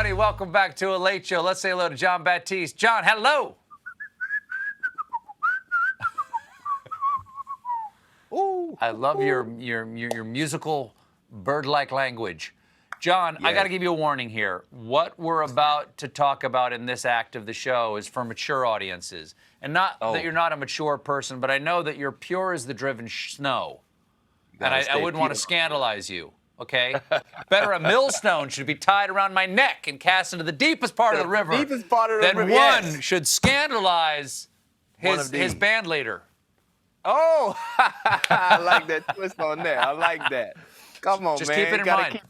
everybody. Welcome back to A Late Show. Let's say hello to John Baptiste. John, hello. Ooh, I love your musical bird-like language. John, I got to give you a warning here. What we're about to talk about in this act of the show is for mature audiences. And not that you're not a mature person, but I know that you're pure as the driven snow. And I wouldn't want to scandalize you. Okay? Better a millstone should be tied around my neck and cast into the deepest part of the river. Deepest part of the river, Then one should scandalize his band leader. Oh, I like that twist on that. I like that. Come on, Just man. keep it in mind.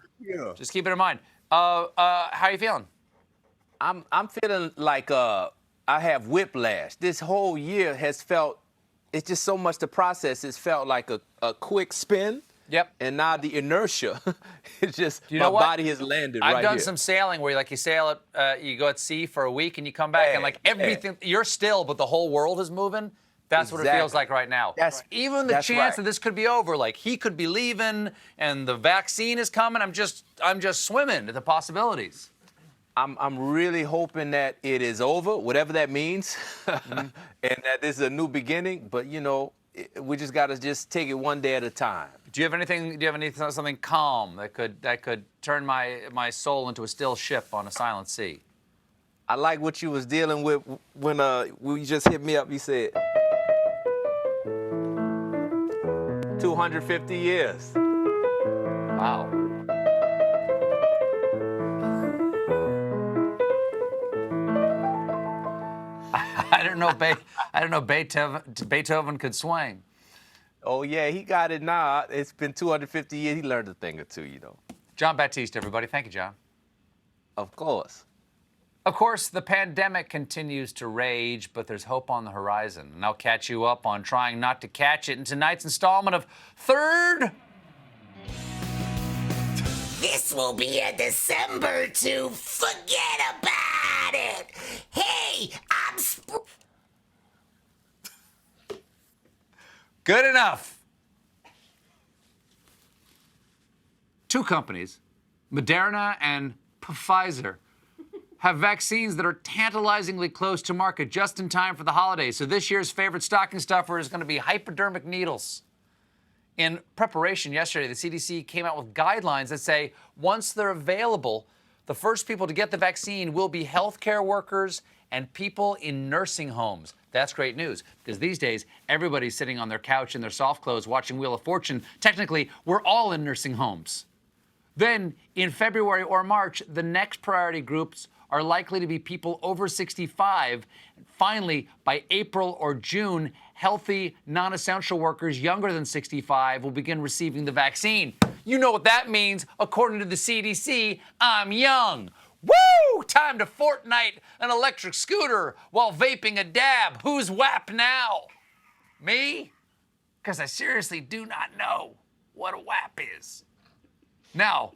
Just keep it in mind. How are you feeling? I'm feeling like I have whiplash. This whole year has felt, it's just so much to process. It's felt like a quick spin. Yep. And now the inertia, it's just, you know my body has landed right here. I've done some sailing where you sail you go at sea for a week and you come back and like everything, you're still, but the whole world is moving. That's what it feels like right now. Even the chance that this could be over, like he could be leaving and the vaccine is coming, I'm just swimming to the possibilities. I'm really hoping that it is over, whatever that means, and that this is a new beginning. But you know, we just got to just take it one day at a time. Do you have something calm that could turn my soul into a still ship on a silent sea? I like what you was dealing with when you just hit me up. You said 250 years. Wow. I don't know Beethoven could swing. Oh yeah, he got it now. It's been 250 years. He learned a thing or two, you know. John Baptiste, everybody. Thank you, John. Of course. Of course, the pandemic continues to rage, but there's hope on the horizon. And I'll catch you up on trying not to catch it in tonight's installment of Third. This will be a December to forget about it. Hey, I'm... Good enough. Two companies, Moderna and Pfizer, have vaccines that are tantalizingly close to market just in time for the holidays. So this year's favorite stocking stuffer is going to be hypodermic needles. In preparation yesterday, the CDC came out with guidelines that say once they're available, the first people to get the vaccine will be healthcare workers and people in nursing homes. That's great news, because these days, everybody's sitting on their couch in their soft clothes watching Wheel of Fortune. Technically, we're all in nursing homes. Then, in February or March, the next priority groups are likely to be people over 65. And finally, by April or June, healthy, non-essential workers younger than 65 will begin receiving the vaccine. You know what that means. According to the CDC, I'm young. Woo! Time to Fortnite an electric scooter while vaping a dab. Who's WAP now? Me? Because I seriously do not know what a WAP is. Now,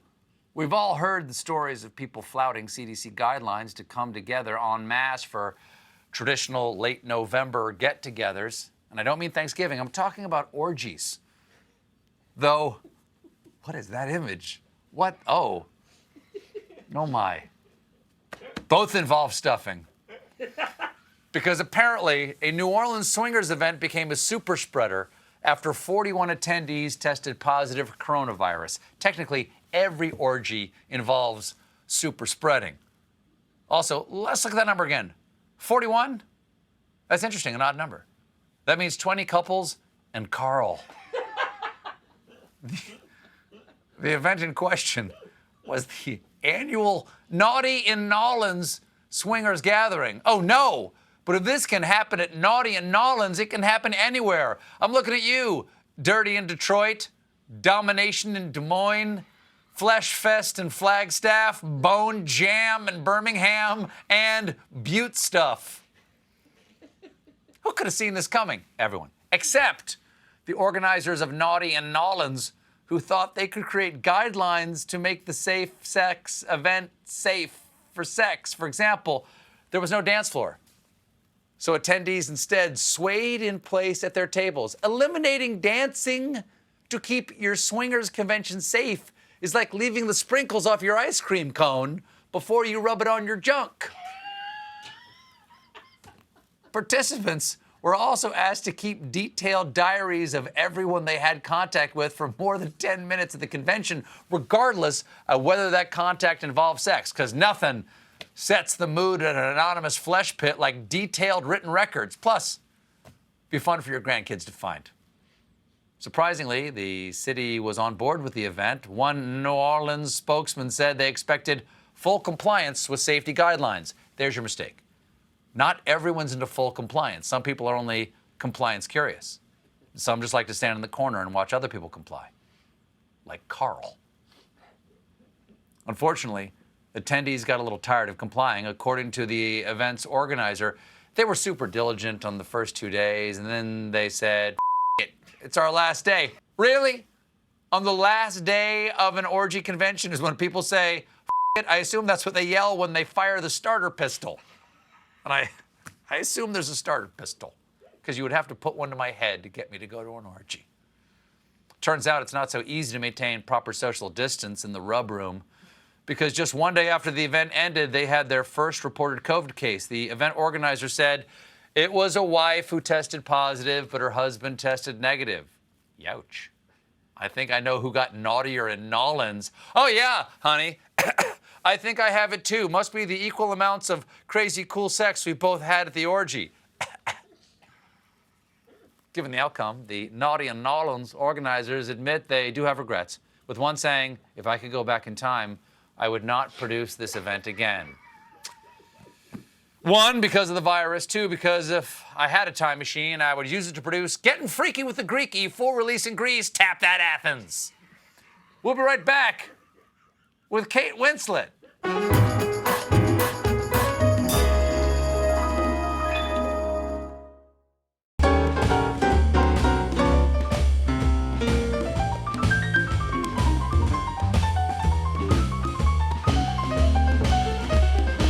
we've all heard the stories of people flouting CDC guidelines to come together en masse for traditional late November get-togethers. And I don't mean Thanksgiving. I'm talking about orgies. Though, what is that image? What? Oh my. Both involve stuffing. Because apparently, a New Orleans swingers event became a super spreader after 41 attendees tested positive for coronavirus. Technically, every orgy involves super spreading. Also, let's look at that number again. 41? That's interesting, an odd number. That means 20 couples and Carl. The event in question was the annual Naughty in Nolans swingers gathering. Oh no, but if this can happen at Naughty in Nolans, it can happen anywhere. I'm looking at you, Dirty in Detroit, Domination in Des Moines, Flesh Fest in Flagstaff, Bone Jam in Birmingham, and Butte Stuff. Who could have seen this coming? Everyone. Except the organizers of Naughty in Nolans, who thought they could create guidelines to make the safe sex event safe for sex. For example, there was no dance floor. So attendees instead swayed in place at their tables. Eliminating dancing to keep your swingers convention safe is like leaving the sprinkles off your ice cream cone before you rub it on your junk. Participants were also asked to keep detailed diaries of everyone they had contact with for more than 10 minutes at the convention, regardless of whether that contact involved sex, because nothing sets the mood in an anonymous flesh pit like detailed written records. Plus, it'd be fun for your grandkids to find. Surprisingly, the city was on board with the event. One New Orleans spokesman said they expected full compliance with safety guidelines. There's your mistake. Not everyone's into full compliance. Some people are only compliance curious. Some just like to stand in the corner and watch other people comply, like Carl. Unfortunately, attendees got a little tired of complying. According to the event's organizer, they were super diligent on the first 2 days, and then they said, "F it, it's our last day." Really? On the last day of an orgy convention is when people say, "F it"? I assume that's what they yell when they fire the starter pistol. And I assume there's a starter pistol, because you would have to put one to my head to get me to go to an orgy. Turns out it's not so easy to maintain proper social distance in the rub room, because just one day after the event ended, they had their first reported COVID case. The event organizer said it was a wife who tested positive, but her husband tested negative. Youch. I think I know who got naughtier in Nolans. Oh yeah, honey. I think I have it too. Must be the equal amounts of crazy cool sex we both had at the orgy. Given the outcome, the Naughty and Nolans organizers admit they do have regrets, with one saying, "If I could go back in time, I would not produce this event again." One, because of the virus. Two, because if I had a time machine, I would use it to produce Getting Freaky with the Greeky, full release in Greece, Tap That Athens. We'll be right back with Kate Winslet.